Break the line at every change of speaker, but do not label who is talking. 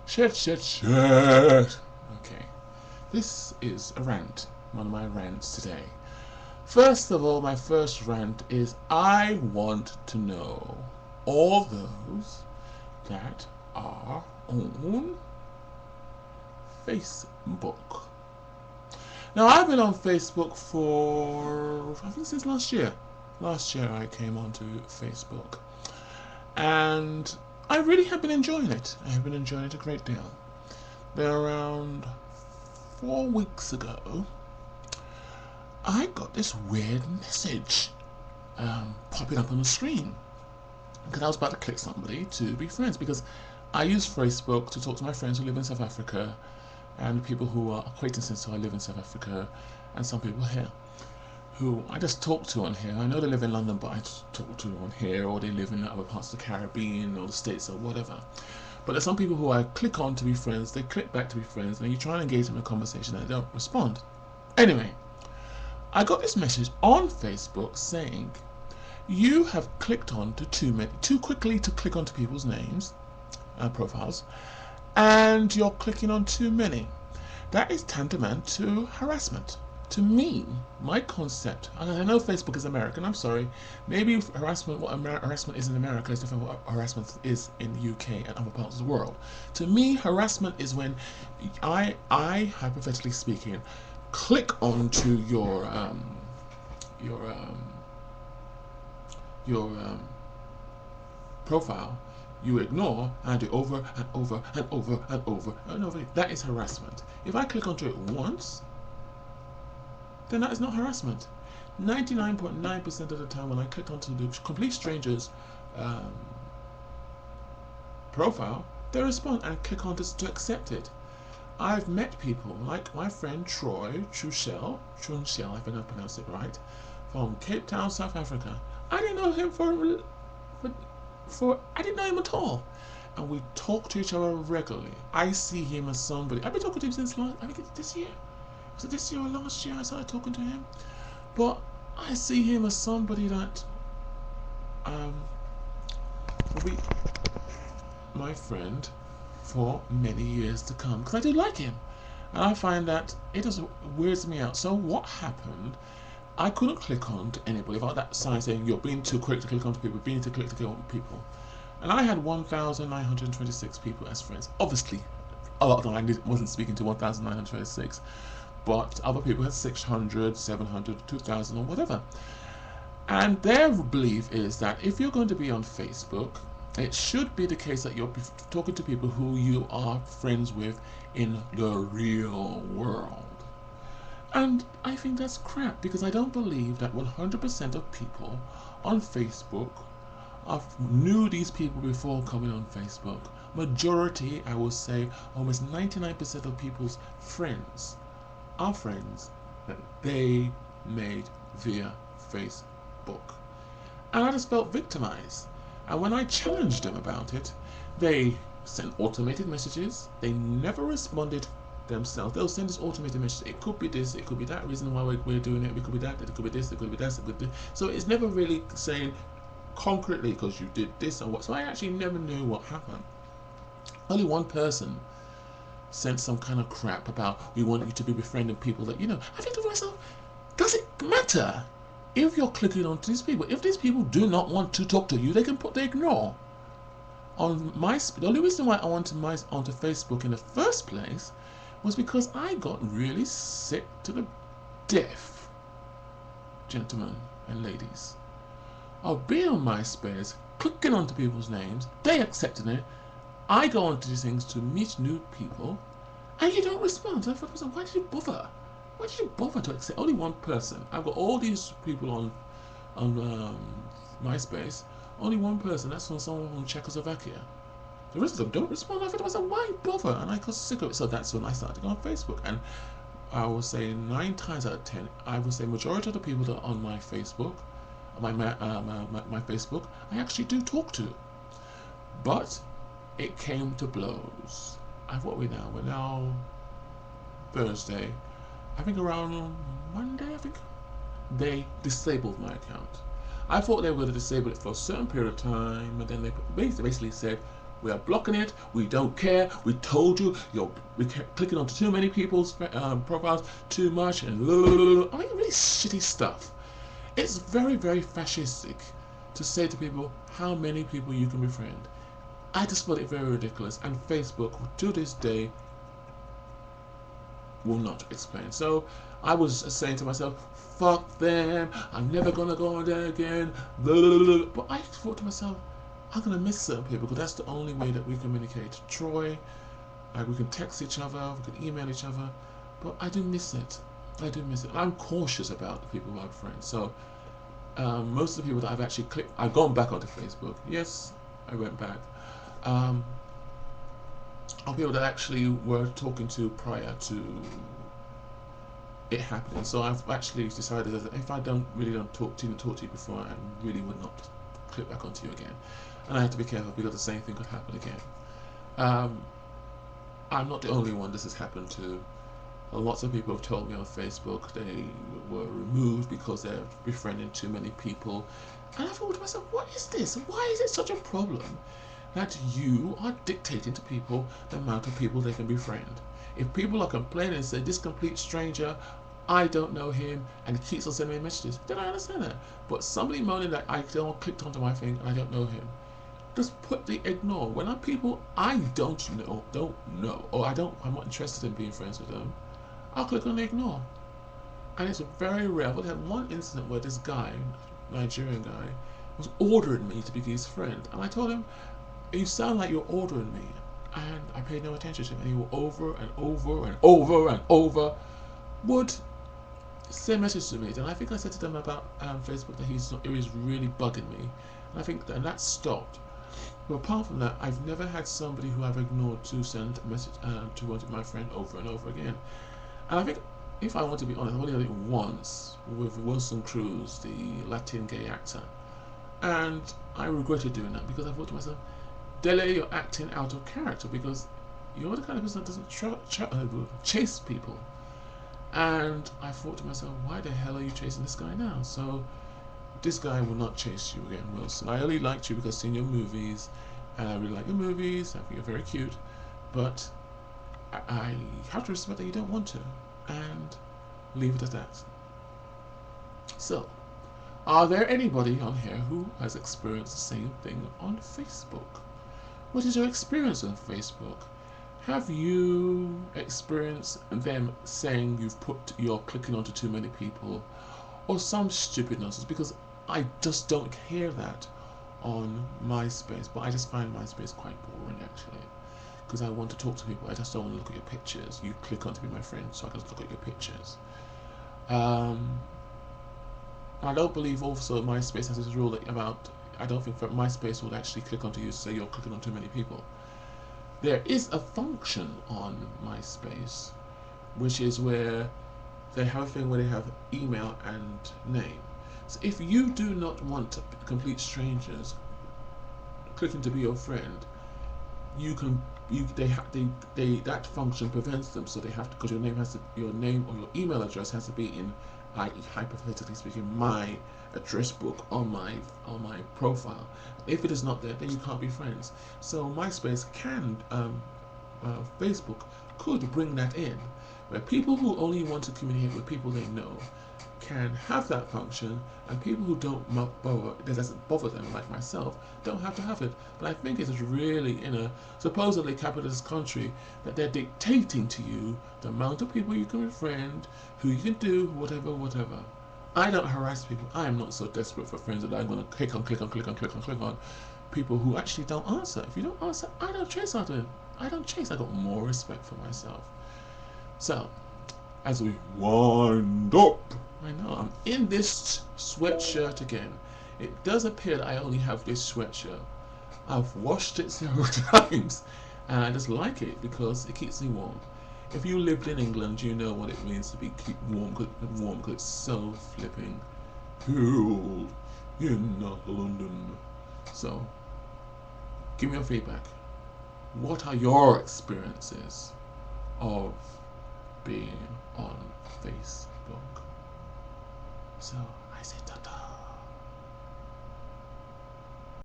Shit. Okay, this is a rant, one of my rants today. First of all, my first rant is I want to know all those that are on Facebook. Now, I've been on Facebook for, I think, since last year. Last year I came onto Facebook. And I really have been enjoying it. I have been enjoying it a great deal. Then around 4 weeks ago, I got this weird message popping up on the screen. Because I was about to click somebody to be friends. Because I use Facebook to talk to my friends who live in South Africa and people who are acquaintances who I live in South Africa and some people here who I just talk to on here. I know they live in London, but I just talk to on here, or they live in other parts of the Caribbean or the States or whatever. But there's some people who I click on to be friends, they click back to be friends, and you try and engage in a conversation and they don't respond. Anyway, I got this message on Facebook saying, you have clicked on to too quickly to click onto people's names, profiles, and you're clicking on too many. That is tantamount to harassment. To me, my concept, and I know Facebook is American, I'm sorry, maybe harassment, what harassment is in America is different from what harassment is in the UK and other parts of the world. To me, harassment is when I hypothetically speaking, click onto your profile, you ignore and do over and over and over and over and over. That is harassment. If I click onto it once, then that is not harassment. 99.9% of the time when I click onto the complete stranger's profile, they respond and click on to accept it. I've met people like my friend Troy Trushell, I think I pronounced it right, from Cape Town, South Africa. I didn't know him I didn't know him at all. And we talk to each other regularly. I see him as somebody. I've been talking to him since I think it's this year. Was it this year or last year I started talking to him? But I see him as somebody that will be my friend for many years to come. Because I do like him. And I find that it just weirds me out. So what happened? I couldn't click on to anybody without that sign saying you're being too quick to click on to people, being too quick to click on people. And I had 1,926 people as friends. Obviously, a lot of them I wasn't speaking to 1,926. But other people had 600, 700, 2,000 or whatever. And their belief is that if you're going to be on Facebook, it should be the case that you're talking to people who you are friends with in the real world. And I think that's crap, because I don't believe that 100% of people on Facebook knew these people before coming on Facebook. Majority, I will say, almost 99% of people's friends are friends that they made via Facebook. And I just felt victimized. And when I challenged them about it, they sent automated messages. They never responded themselves. They'll send this automated message. It could be this, it could be that reason why we're doing it, it could be that, it could be this, it could be that, it could be this. So it's never really saying concretely because you did this or what. So I actually never knew what happened. Only one person sent some kind of crap about we want you to be befriending people that, I think to myself, does it matter if you're clicking onto these people? If these people do not want to talk to you, they can put the ignore. The only reason why I went onto Facebook in the first place was because I got really sick to the death, gentlemen and ladies, of being on MySpace, clicking onto people's names, they accepting it, I go onto these things to meet new people, and you don't respond. So I thought, why did you bother? Why did you bother to accept only one person? I've got all these people on MySpace, only one person. That's from someone from Czechoslovakia. The rest of them don't respond. I thought to myself, why bother? And I got sick of it. So that's when I started to go on Facebook. And I would say 9 times out of 10, I would say majority of the people that are on my Facebook, my Facebook, I actually do talk to. But it came to blows. What are we now? We're now Thursday. I think around Monday, they disabled my account. I thought they were going to disable it for a certain period of time, and then they basically said, We are blocking it. We don't care. We told you. We're clicking onto too many people's profiles too much, and I mean, really shitty stuff. It's very, very fascistic to say to people how many people you can befriend. I just find it very ridiculous, and Facebook to this day will not explain. So I was saying to myself, fuck them, I'm never gonna go on there again. But I thought to myself, I'm gonna miss certain people because that's the only way that we communicate. Troy, we can text each other, we can email each other, but I do miss it. I do miss it. I'm cautious about the people who I've friends. So most of the people that I've actually clicked, I've gone back onto Facebook. Yes, I went back. Are people that actually were talking to prior to it happening. So I've actually decided that if I didn't talk to you before, I really would not click back onto you again. And I have to be careful because the same thing could happen again. I'm not the only one this has happened to. Lots of people have told me on Facebook they were removed because they're befriending too many people. And I thought to myself, what is this? Why is it such a problem that you are dictating to people the amount of people they can befriend? If people are complaining and say, this complete stranger, I don't know him, and he keeps on sending me messages, then I understand that. But somebody moaning that I clicked onto my thing and I don't know him, just put the ignore. When I'm people I don't know, or I'm not interested in being friends with them, I'll click on the ignore. And it's very rare. But I had one incident where this guy, Nigerian guy, was ordering me to be his friend. And I told him, you sound like you're ordering me. And I paid no attention to him. And he would over and over and over and over would send messages to me. And I think I said to them about Facebook that it was really bugging me. And I think that stopped. But apart from that, I've never had somebody who I've ignored to send a message to one of my friend over and over again. And I think, if I want to be honest, I've only done it once with Wilson Cruz, the Latin gay actor. And I regretted doing that because I thought to myself, delay your acting out of character because you're the kind of person that doesn't chase people. And I thought to myself, why the hell are you chasing this guy now? So this guy will not chase you again, Wilson. I only liked you because I've seen your movies, and I really like your movies. I think you're very cute, but I have to respect that you don't want to, and leave it at that. So, are there anybody on here who has experienced the same thing on Facebook? What is your experience on Facebook? Have you experienced them saying you're clicking onto too many people, or some stupid nonsense? Because I just don't hear that on MySpace, but I just find MySpace quite boring actually. Because I want to talk to people, I just don't want to look at your pictures. You click on to be my friend, so I can look at your pictures. I don't believe also MySpace has this rule about, I don't think that MySpace will actually click onto you to say you're clicking on too many people. There is a function on MySpace, which is where they have a thing where they have email and name. So if you do not want complete strangers clicking to be your friend, that function prevents them. So they have to, because your name or your email address has to be in, hypothetically speaking, my address book on my profile. If it is not there, then you can't be friends. So MySpace Facebook could bring that in, where people who only want to communicate with people they know can have that function, and people who it doesn't bother them, like myself, don't have to have it. But I think it's really in a supposedly capitalist country that they're dictating to you the amount of people you can befriend, who you can do, whatever. I don't harass people. I am not so desperate for friends that I'm going to click on people who actually don't answer. If you don't answer, I don't chase after them. I got more respect for myself. So, as we wind up, I know I'm in this sweatshirt again. It does appear that I only have this sweatshirt. I've washed it several times, and I just like it because it keeps me warm. If you lived in England, you know what it means to be keep warm because it's so flipping cold in London. So, give me your feedback. What are your experiences of being on Facebook? So